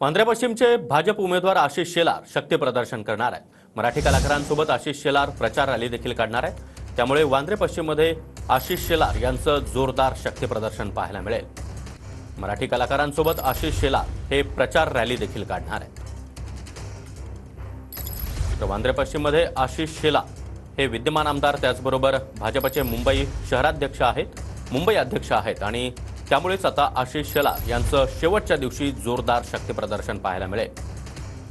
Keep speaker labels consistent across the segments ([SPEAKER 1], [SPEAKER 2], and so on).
[SPEAKER 1] वांद्रे पश्चिमचे भाजप उमेदवार आशिष शेलार शक्ती प्रदर्शन करणार आहेत। मराठी कलाकारांसोबत आशिष शेलार प्रचार रॅली देखील काढणार आहेत। त्यामुळे वांद्रे पश्चिममध्ये आशिष शेलार यांचं जोरदार शक्ती प्रदर्शन पाहायला मिळेल। मराठी कलाकारांसोबत आशिष शेलार हे प्रचार रॅली देखील काढणार आहेत। तर वांद्रे पश्चिममध्ये आशिष शेलार हे विद्यमान आमदार, त्याचबरोबर भाजपचे मुंबई शहराध्यक्ष आहेत, मुंबई अध्यक्ष आहेत आणि त्यामुळेच आता आशिष शेलार यांचं शेवटच्या दिवशी जोरदार शक्ती प्रदर्शन पाहायला मिळेल।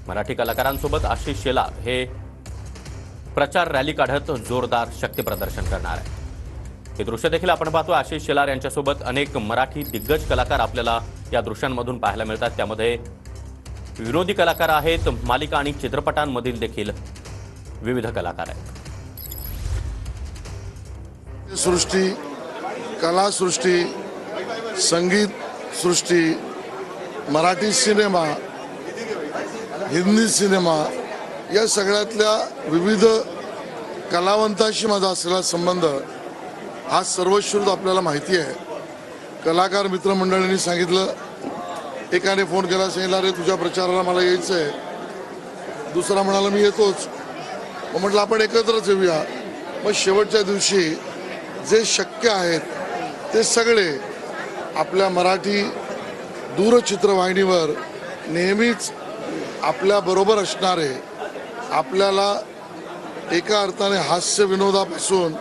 [SPEAKER 1] मराठी कलाकारांसोबत आशिष शेलार हे प्रचार रॅली काढत जोरदार शक्ती प्रदर्शन करणार आहे। हे दृश्य देखील आपण पाहतो। आशिष शेलार यांच्यासोबत अनेक मराठी दिग्गज कलाकार आपल्याला या दृश्यांमधून पाहायला मिळतात। त्यामध्ये विनोदी कलाकार आहेत, मालिका आणि चित्रपटांमधील देखील विविध कलाकार आहेत।
[SPEAKER 2] सृष्टी, कला सृष्टी, संगीत सृष्टी, मराठी सिनेमा, हिंदी सिनेमा या सगळ्यातल्या विविध कलावंतांशी माझा असलेला संबंध हा सर्वश्रुत आपल्याला माहिती आहे। कलाकार मित्रमंडळींनी सांगितलं, एकाने फोन केला, सांगितलं अरे तुझ्या प्रचाराला मला यायचं आहे, दुसरा म्हणाला मी येतोच। मग म्हटलं आपण एकत्रच येऊया। मग शेवटच्या दिवशी जे शक्य आहेत ते सगळे आपल्या मराठी दूरचित्रवाहिनीवर नेहमीच आपल्याबरोबर असणारे, आपल्याला एका अर्थाने हास्य विनोदापासून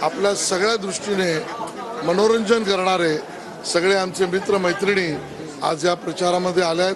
[SPEAKER 2] आपल्या सगळ्या दृष्टीने मनोरंजन करणारे सगळे आमचे मित्र मैत्रिणी आज या प्रचारामध्ये आले आहेत।